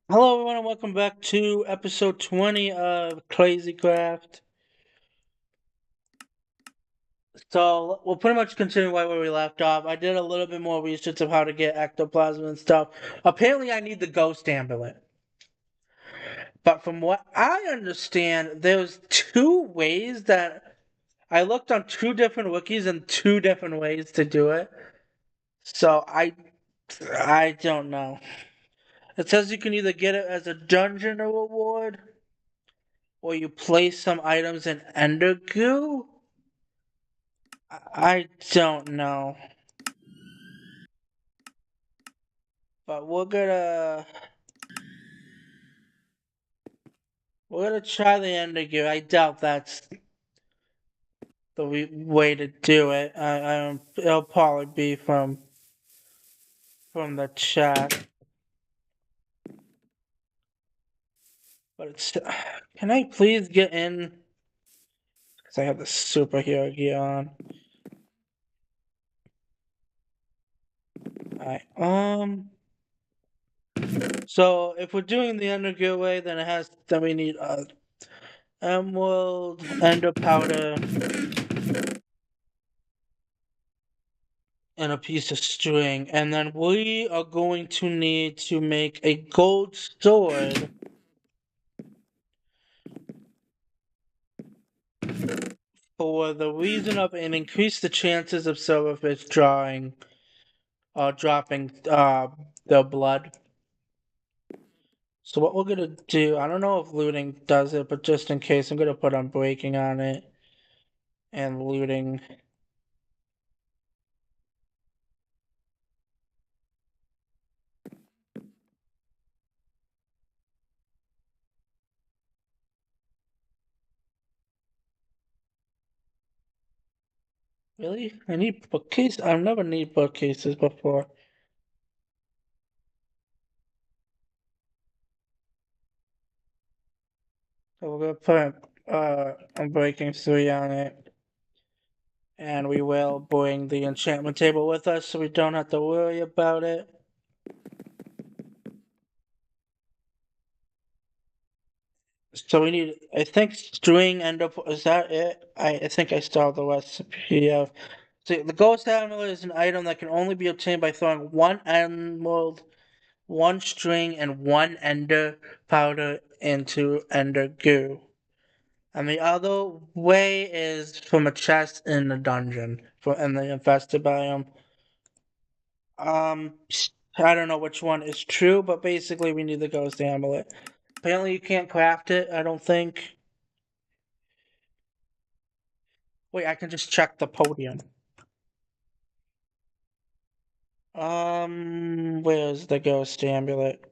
Hello, everyone, and welcome back to episode 20 of Crazy Craft. So, we'll pretty much continue right where we left off. I did a little bit more research of how to get ectoplasm and stuff. Apparently, I need the ghost amulet. But from what I understand, there's two ways that I looked on two different wikis and two different ways to do it. So, I don't know. It says you can either get it as a dungeon reward, or you place some items in Ender Goo. I don't know, but we're gonna try the Ender Goo. I doubt that's the way to do it. It'll probably be from the chat, but it's. Can I please get in? Because I have the superhero gear on. Alright, so if we're doing the Ender Goo way, then we need emerald, ender powder, and a piece of string, and then we are going to need to make a gold sword for the reason of and increase the chances of silverfish dropping their blood. So what we're gonna do, I don't know if looting does it, but just in case, I'm gonna put unbreaking on it and looting. Really? I need bookcase? I've never need bookcases before. So we're gonna put unbreaking 3 on it. And we will bring the enchantment table with us so we don't have to worry about it. So we need, I think, string end up. Is that it? I think I still have the recipe of. So the ghost amulet is an item that can only be obtained by throwing one emerald, one string, and one ender powder into ender goo. And the other way is from a chest in the dungeon in the infested biome. Um, I don't know which one is true, but basically we need the ghost amulet. Apparently you can't craft it, I don't think. Wait, I can just check the podium. Where's the ghost amulet?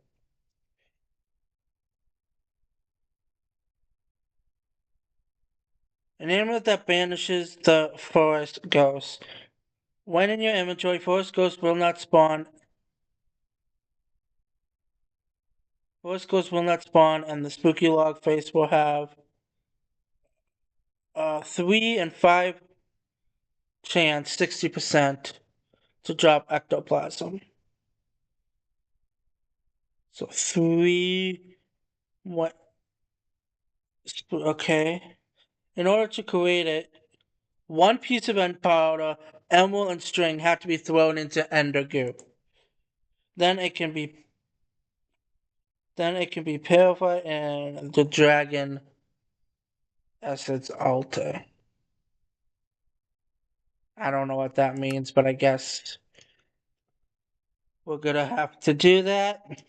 An amulet that banishes the forest ghost. When in your inventory, forest ghosts will not spawn. Forest ghosts will not spawn, and the spooky log face will have 3 and 5 chance, 60% to drop ectoplasm. So 3, what? Okay. In order to create it, one piece of end powder, emerald, and string have to be thrown into ender goo. Then it can be purified in the dragon essence altar. I don't know what that means, but I guess we're gonna have to do that.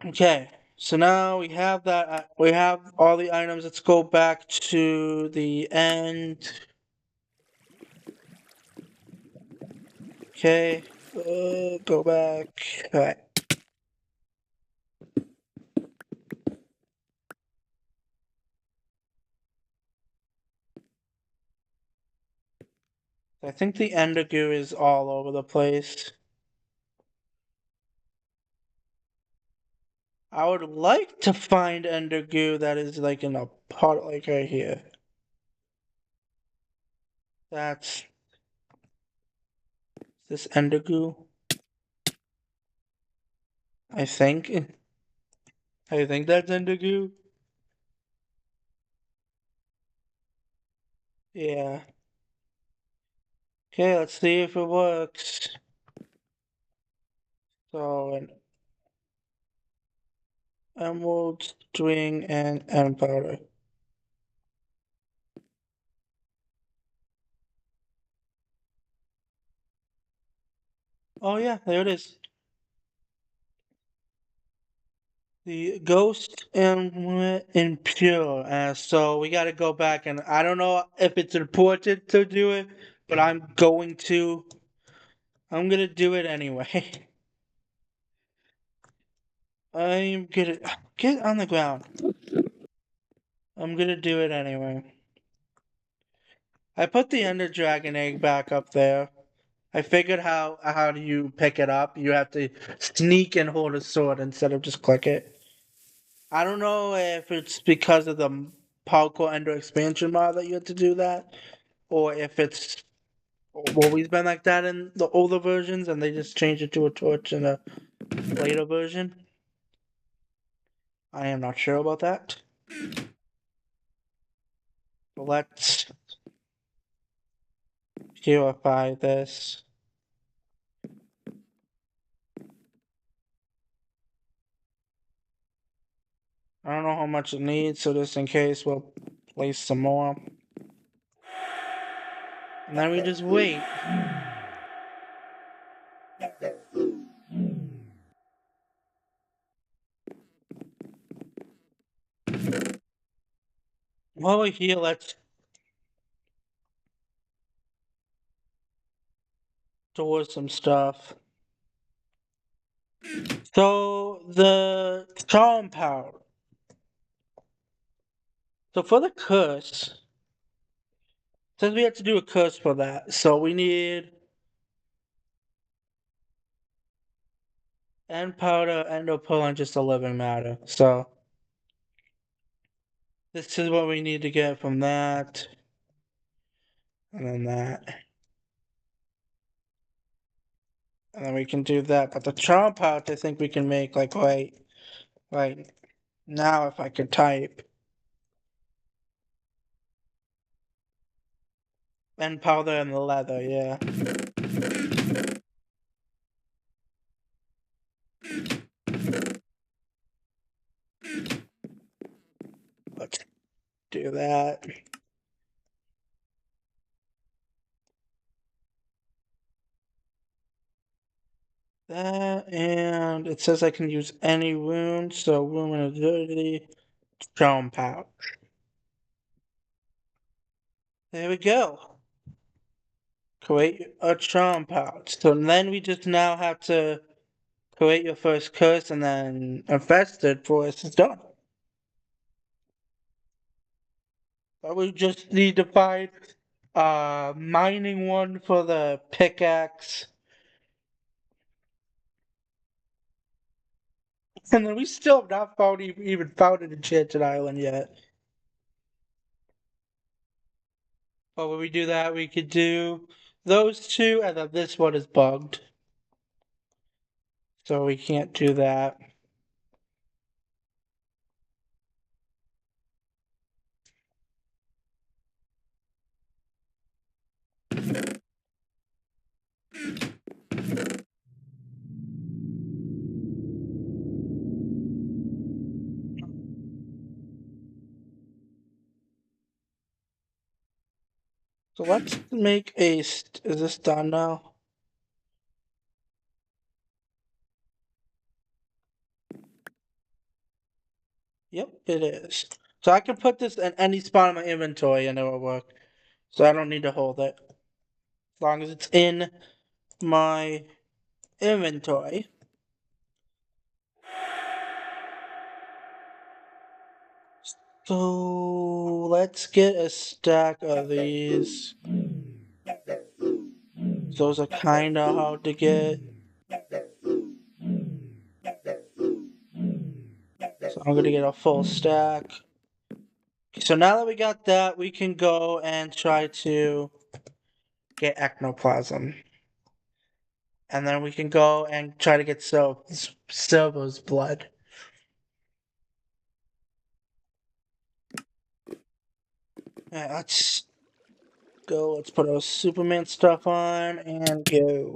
Okay, so now we have that. We have all the items. Let's go back to the end. Okay, go back. All right. I think the Endergoo is all over the place. I would like to find Endergoo that is like in a pot, like right here. That's this Endergoo, I think. I think that's Indigo. Yeah. Okay, let's see if it works. So, an emerald string and powder. Oh yeah, there it is. The ghost and impure. So we got to go back, and I don't know if it's important to do it, but I'm going to. I'm gonna do it anyway. I'm gonna get on the ground. I'm gonna do it anyway. I put the Ender Dragon egg back up there. I figured how do you pick it up? You have to sneak and hold a sword instead of just click it. I don't know if it's because of the Parkour Ender expansion mod that you had to do that, or if it's always been like that in the older versions and they just changed it to a torch in a later version. I am not sure about that. But let's purify this. I don't know how much it needs, so just in case, we'll place some more. And then we just wait. While we're here, let's store some stuff. So, the charm powder. So, for the curse, since we have to do a curse for that, so we need end powder, end opal, and just a living matter. So, this is what we need to get from that. And then that. And then we can do that. But the charm pouch, I think we can make like right now if I could type. And powder and the leather, yeah. Let's do that. That, and it says I can use any wound, so wound and agility, charm pouch. There we go. Create a charm pouch. So then we just now have to create your first curse and then infest it for us is done. But we just need to find mining one for the pickaxe. And then we still have not found even found an enchanted island yet. But when we do that, we could do those two, and then this one is bugged. So we can't do that. So let's make is this done now? Yep, it is. So I can put this in any spot in my inventory and it will work. So I don't need to hold it. As long as it's in my inventory. So let's get a stack of these. Those are kinda hard to get. So I'm gonna get a full stack. So now that we got that, we can go and try to get ectoplasm. And then we can go and try to get Silver's blood. Alright, let's go. Let's put our Superman stuff on and go.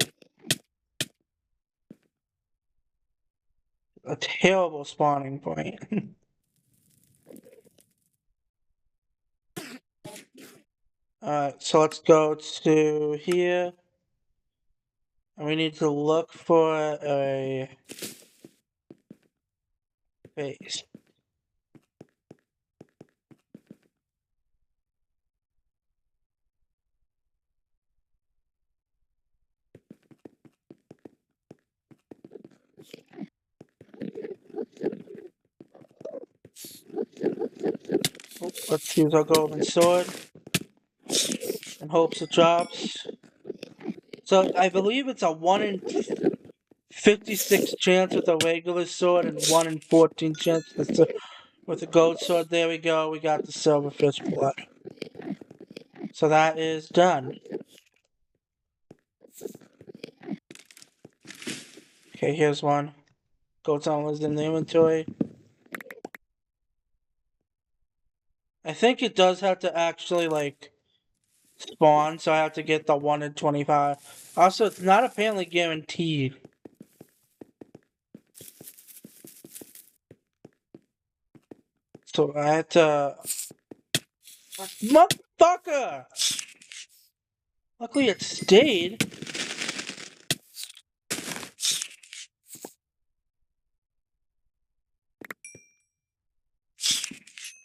A terrible spawning point. Alright, so let's go to here. And we need to look for a base. Oh, let's use our golden sword in hopes it drops. So I believe it's a 1 in 56 chance with a regular sword and 1 in 14 chance with a gold sword. There we go. We got the silverfish blood. So that is done. Okay, here's one. Gold sword was in the inventory. I think it does have to actually, like, spawn, so I have to get the 1 in 25. Also, it's not apparently guaranteed. So I had to... Motherfucker! Luckily it stayed.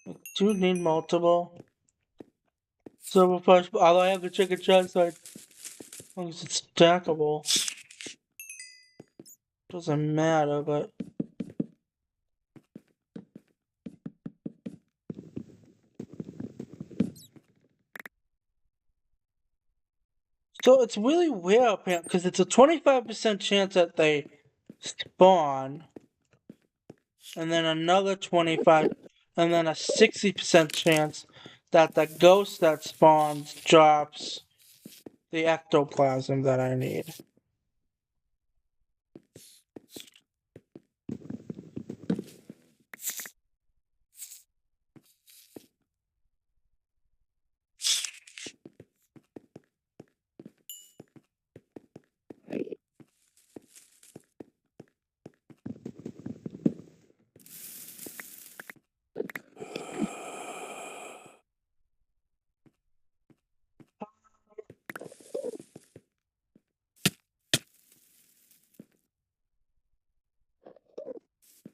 I do need multiple silver flash, although I have the chicken chest, so as long as it's stackable. Doesn't matter, but... So it's really weird, because it's a 25% chance that they spawn, and then another 25, and then a 60% chance that the ghost that spawns drops the ectoplasm that I need.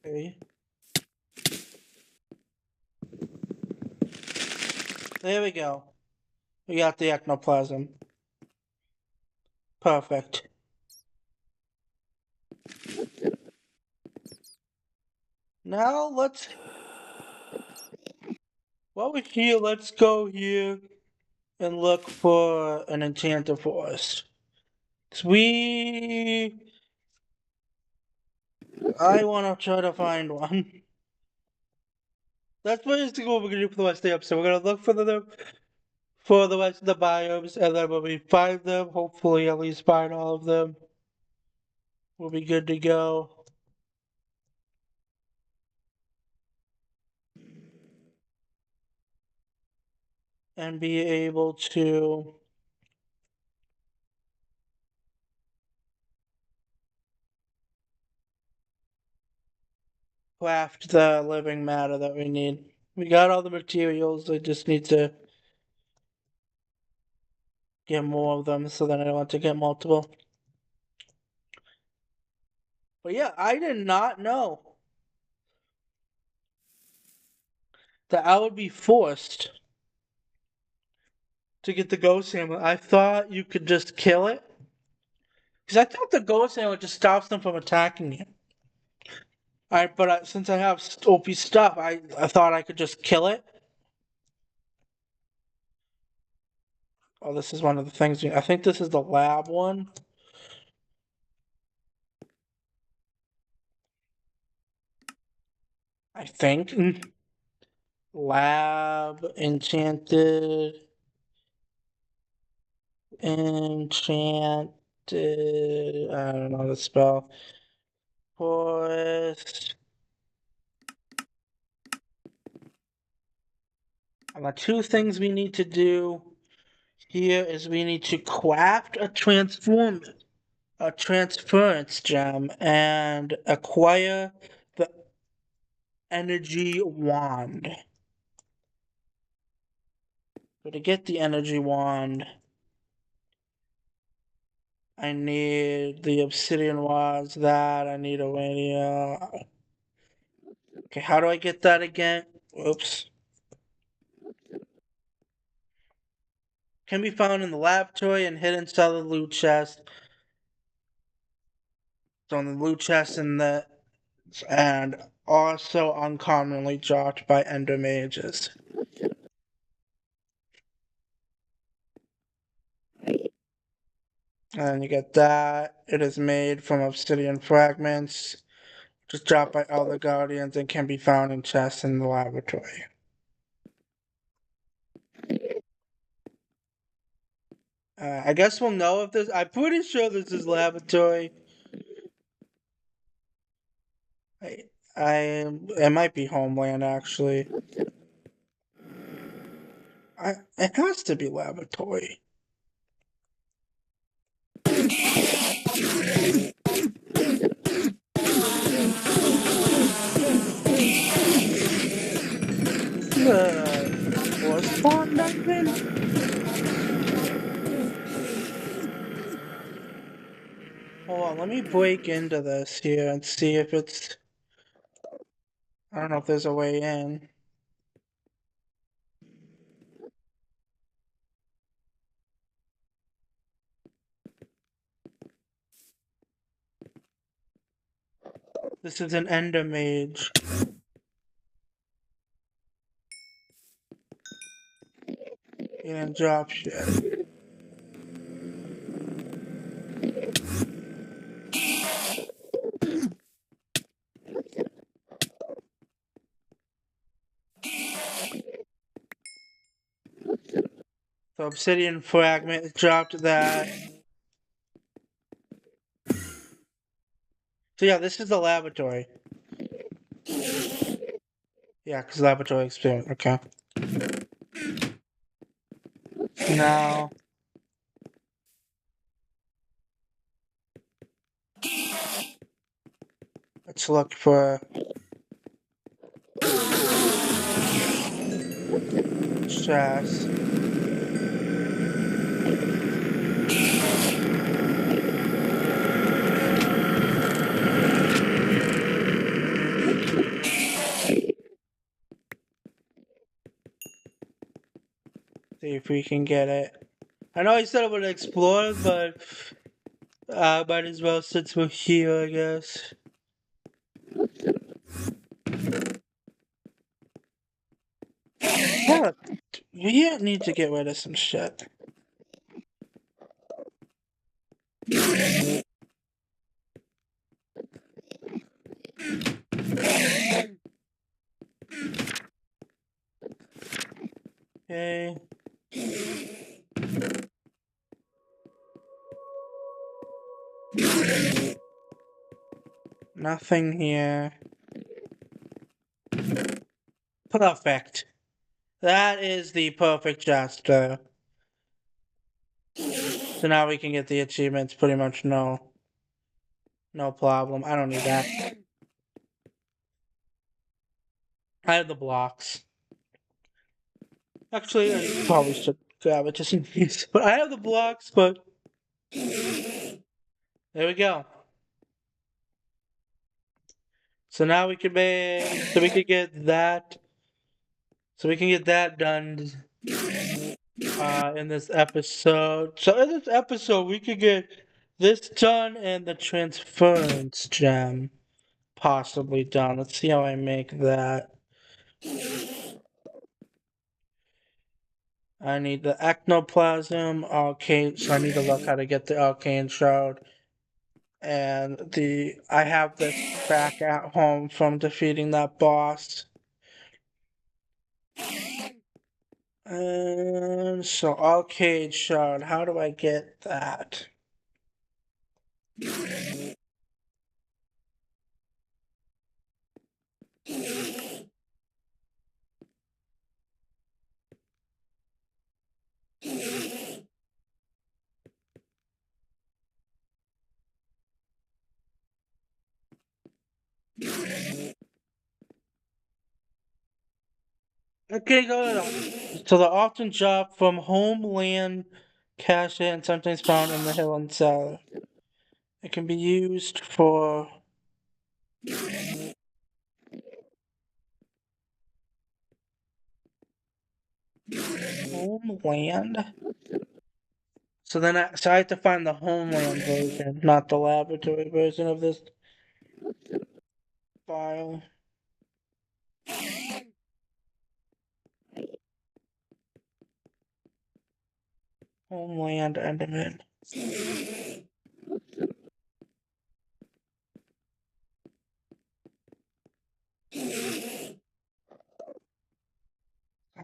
Okay. There we go. We got the ectoplasm. Perfect. Now let's... While we're here, let's go here and look for an enchanted forest. 'Cause I want to try to find one. That's basically what we're gonna do for the rest of the episode. We're gonna look for the rest of the biomes, and then when we find them, hopefully at least find all of them, we'll be good to go. And be able to craft the living matter that we need. We got all the materials, I just need to get more of them so that I don't want to get multiple. But yeah, I did not know that I would be forced to get the ghost hammer. I thought you could just kill it. Because I thought the ghost hammer just stops them from attacking you. But since I have OP stuff, I thought I could just kill it. Oh, this is one of the things. I think this is the lab one. I think. Lab, enchanted. Enchanted. I don't know the spell. Forest. I'm The two things we need to do here is we need to craft a transference gem, and acquire the energy wand. So to get the energy wand, I need the obsidian rods, that, I need a radio. Okay, how do I get that again? Oops. Can be found in the laboratory and hidden inside the loot chest. So in the loot chest and also uncommonly dropped by ender mages. And you get that. It is made from obsidian fragments, just dropped by other guardians, and can be found in chests in the laboratory. I guess we'll know if this. I'm pretty sure this is laboratory. It might be Homeland actually. It has to be laboratory. Was spawn dungeon? Hold on, let me break into this here and see if it's. I don't know if there's a way in. This is an ender mage. He didn't drop shit. So obsidian fragment dropped that. So yeah, this is the laboratory. Yeah, because laboratory experiment. Okay. Now let's look for stress. See if we can get it. I know I said I would explore, but might as well since we're here, I guess. Yeah, we need to get rid of some shit. Okay. Nothing here. Perfect. That is the perfect gesture. So now we can get the achievements pretty much no problem. I don't need that. I have the blocks. Actually, I probably should grab it just in case. But I have the blocks, but there we go. So now we can make we can get that done in this episode. So in this episode we could get this done and the transference gem possibly done. Let's see how I make that. I need the ectoplasm, arcane, so I need to look how to get the arcane shroud. And I have this back at home from defeating that boss. And so arcade shard, how do I get that? Okay, go ahead. So the often drop from homeland cache and sometimes found in the hill and cellar. It can be used for homeland. So I have to find the homeland version, not the laboratory version of this file. Homeland Enderman.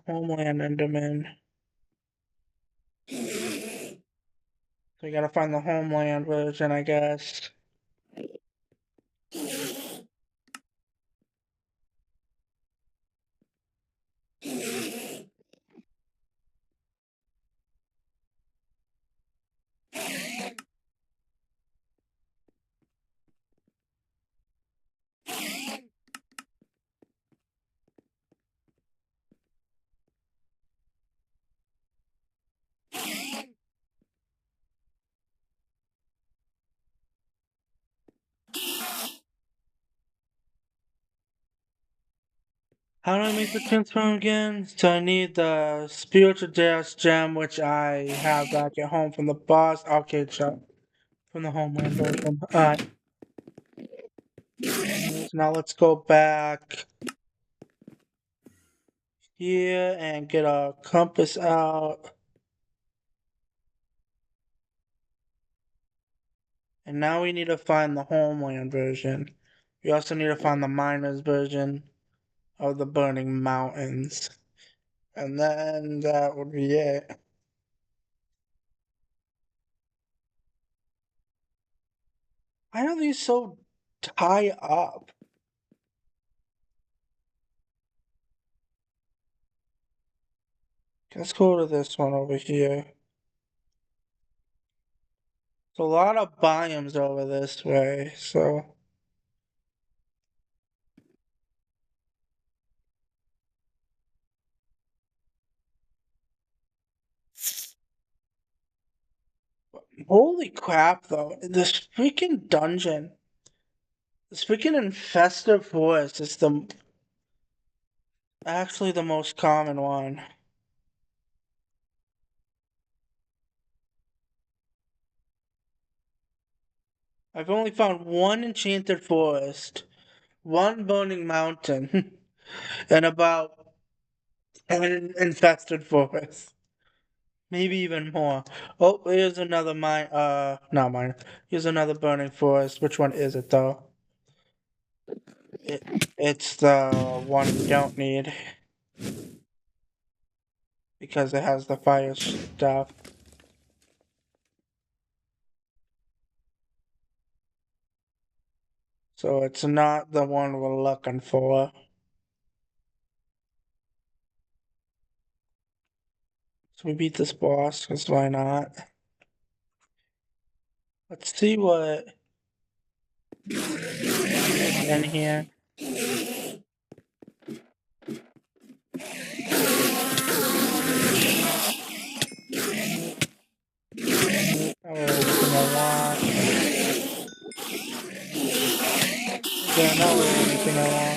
Homeland Enderman. So we gotta find the homeland version, I guess. How do I make the transform again? So I need the spiritual dash gem, which I have back at home from the boss arcade shop. From the homeland version. Alright. So now let's go back here and get our compass out. And now we need to find the homeland version. We also need to find the miners version of the burning mountains. And then that would be it. Why are these so tie up? Let's go to this one over here. There's a lot of biomes over this way, so holy crap though. This freaking dungeon. This freaking infested forest is actually the most common one. I've only found one enchanted forest, one burning mountain, and about 10 infested forests. Maybe even more. Oh, here's another not mine. Here's another burning forest. Which one is it though? It's the one we don't need because it has the fire stuff. So it's not the one we're looking for. So we beat this boss, because why not? Let's see what is in here. Oh, everything I want. Yeah, not really anything I want.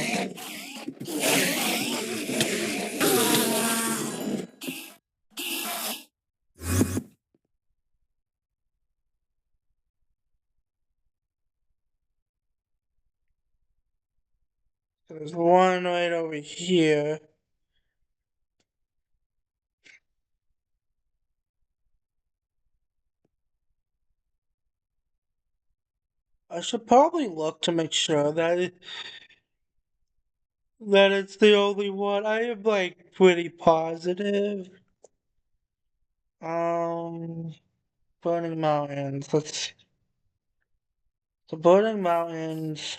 So there's one right over here. I should probably look to make sure that it's the only one. I am like pretty positive. Um, Burning Mountains. Let's see. So Burning Mountains.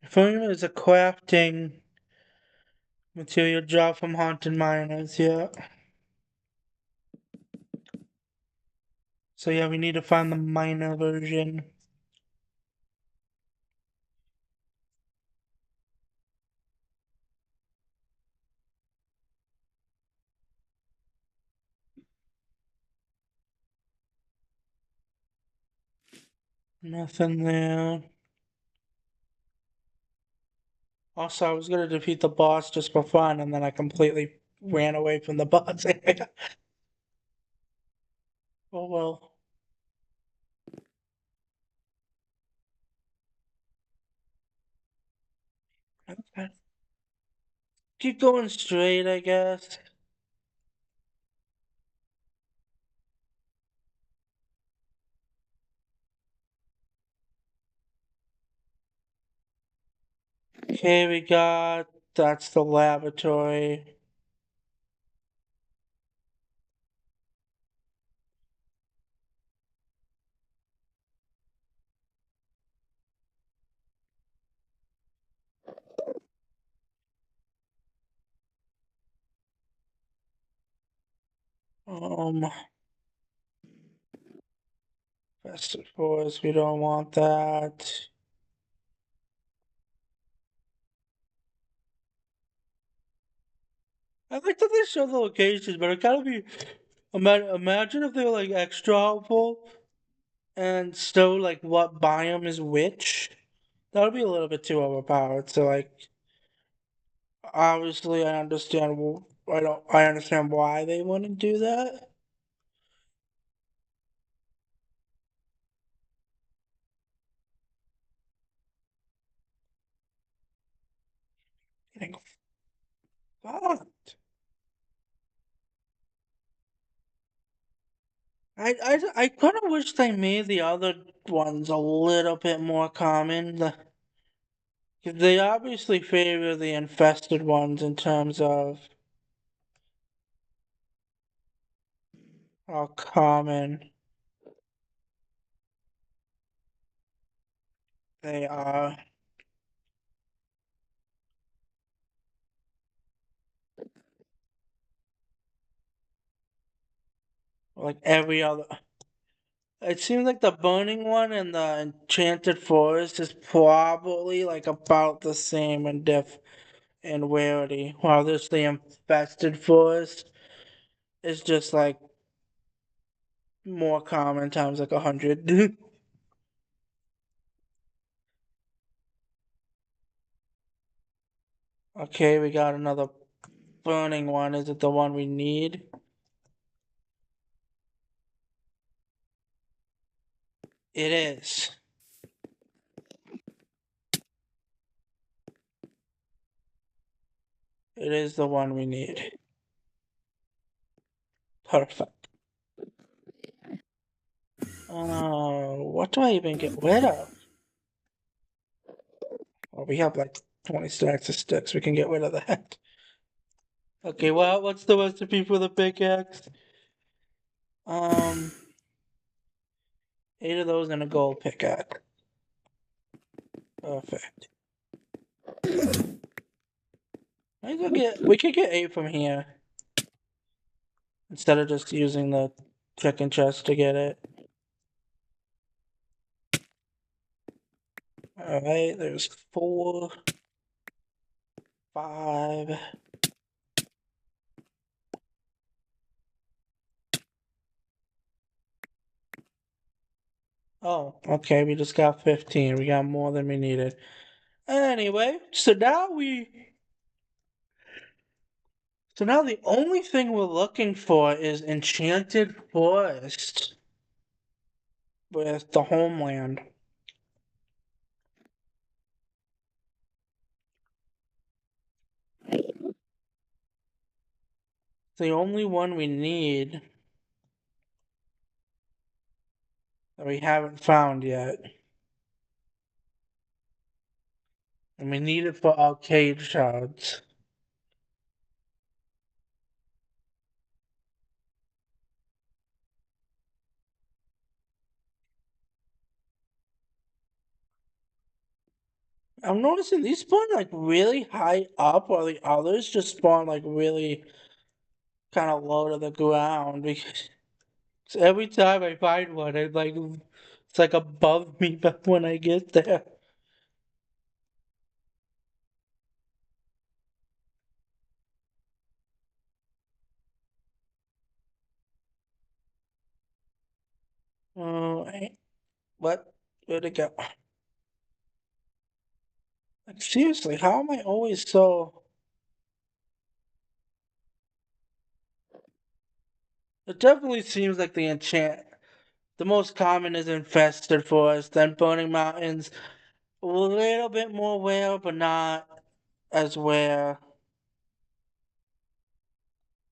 Euphonium is a crafting material dropped from haunted miners, yeah. So yeah, we need to find the miner version. Nothing there. Also, I was gonna defeat the boss just for fun, and then I completely ran away from the boss area. Oh well. Okay. Keep going straight, I guess. Okay, we got. That's the laboratory. Um, Festive Forest, we don't want that. I like that they show the locations, but it gotta be. Imagine if they were like extra helpful and show like what biome is which. That would be a little bit too overpowered. So like, obviously, I understand. I don't. I understand why they wouldn't do that. Getting fucked. I kind of wish they made the other ones a little bit more common. They obviously favor the infested ones in terms of how common they are. Like every other. It seems like the burning one and the enchanted forest is probably like about the same in depth and rarity, while this the infested forest is just like more common times like 100. Okay, we got another burning one. Is it the one we need? It is. It is the one we need. Perfect. What do I even get rid of? Well, we have like 20 stacks of sticks. We can get rid of that. Okay, well, what's the recipe for the pickaxe? Um, 8 of those and a gold pickaxe. Perfect. We could get 8 from here instead of just using the chicken chest to get it. Alright, there's 4, 5. Oh, okay, we just got 15. We got more than we needed. Anyway, so now the only thing we're looking for is Enchanted Forest with the homeland. The only one we need that we haven't found yet. And we need it for arcade shards. I'm noticing these spawn like really high up, while the others just spawn like really kind of low to the ground. Because every time I find one, it's like above me, but when I get there. Oh, what? Where'd it go? Like, seriously, how am I always so? It definitely seems like the most common is infested forest, then burning mountains, a little bit more rare, but not as rare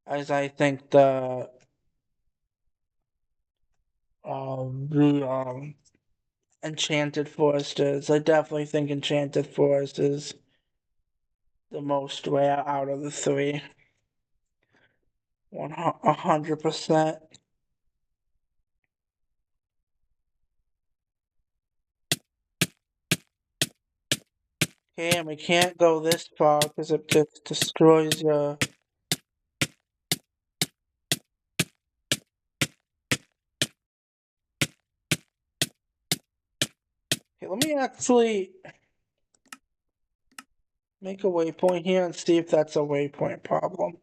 as I think the enchanted forest is. I definitely think enchanted forest is the most rare out of the three. 100%. Okay, and we can't go this far because it just destroys your. Okay, let me actually make a waypoint here and see if that's a waypoint problem.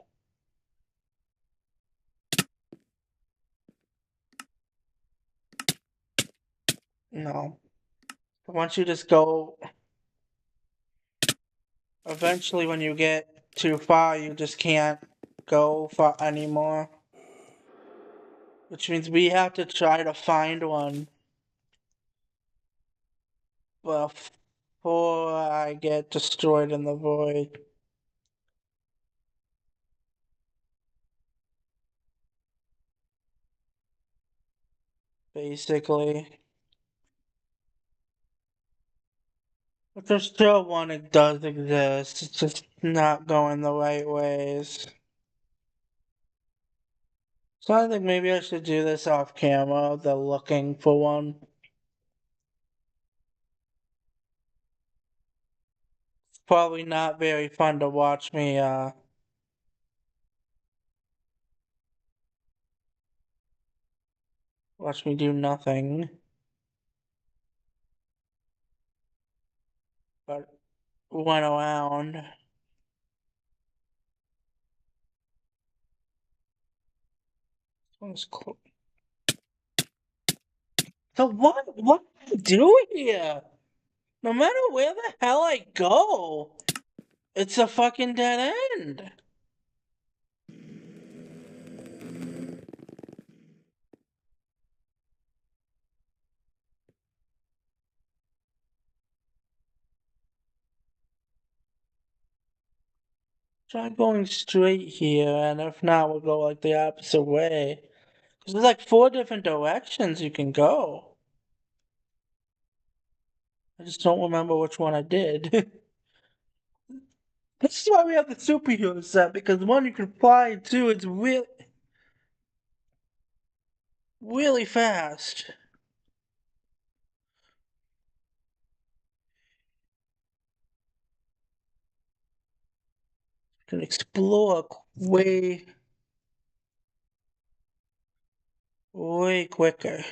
No. Once you just go, eventually when you get too far, you just can't go far anymore. Which means we have to try to find one before I get destroyed in the void. Basically. But there's still one that does exist. It's just not going the right ways. So I think maybe I should do this off camera, the looking for one. It's probably not very fun to watch me do nothing. But went around. One's cool. So what do I do here? No matter where the hell I go, it's a fucking dead end. Try going straight here, and if not, we'll go like the opposite way. 'Cause there's like 4 different directions you can go. I just don't remember which one I did. This is why we have the superhero set, because one you can fly, and two it's really fast. You can explore way quicker.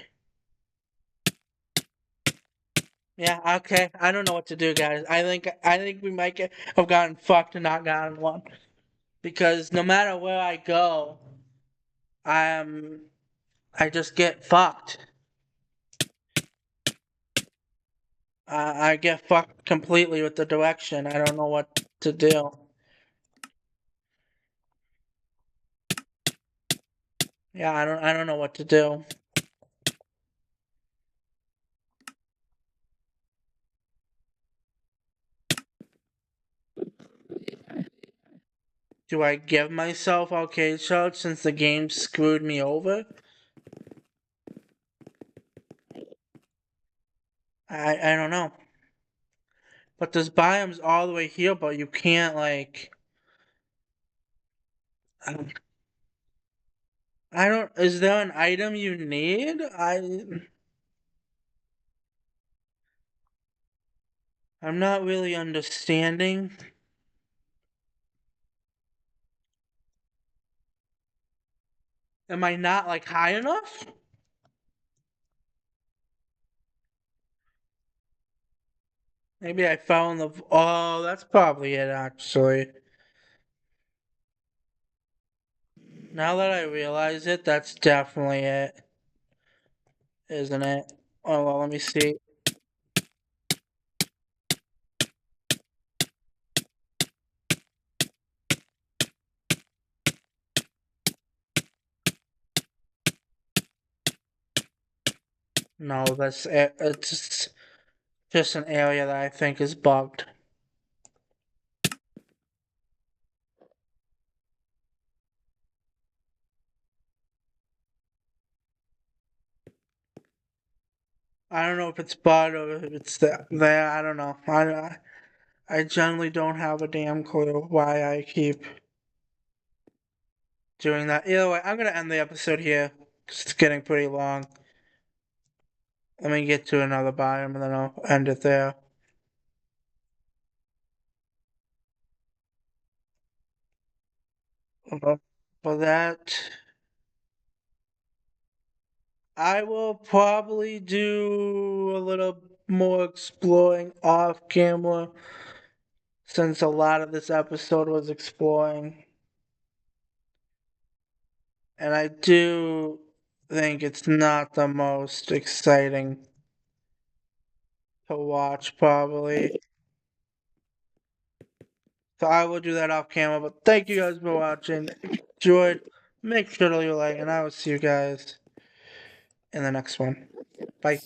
Yeah, okay. I don't know what to do, guys. I think we might have gotten fucked and not gotten one. Because no matter where I go, I'm I just get fucked. I get fucked completely with the direction. I don't know what to do. Yeah, I don't know what to do. Do I give myself arcade shots since the game screwed me over? I don't know. But there's biomes all the way here, but you can't like I don't is there an item you need? I'm not really understanding. Am I not like high enough? Maybe I fell in the. Oh, that's probably it, actually. Now that I realize it, that's definitely it, isn't it? Oh, well, let me see. No, that's it. It's just an area that I think is bugged. I don't know if it's bugged or if it's there. I don't know. I generally don't have a damn clue why I keep doing that. Either way, I'm gonna end the episode here 'cause it's getting pretty long. Let me get to another biome and then I'll end it there. But for that, I will probably do a little more exploring off camera since a lot of this episode was exploring. And I do think it's not the most exciting to watch, probably. So I will do that off camera. But thank you guys for watching. If you enjoyed, make sure to leave a like, and I will see you guys in the next one. Bye.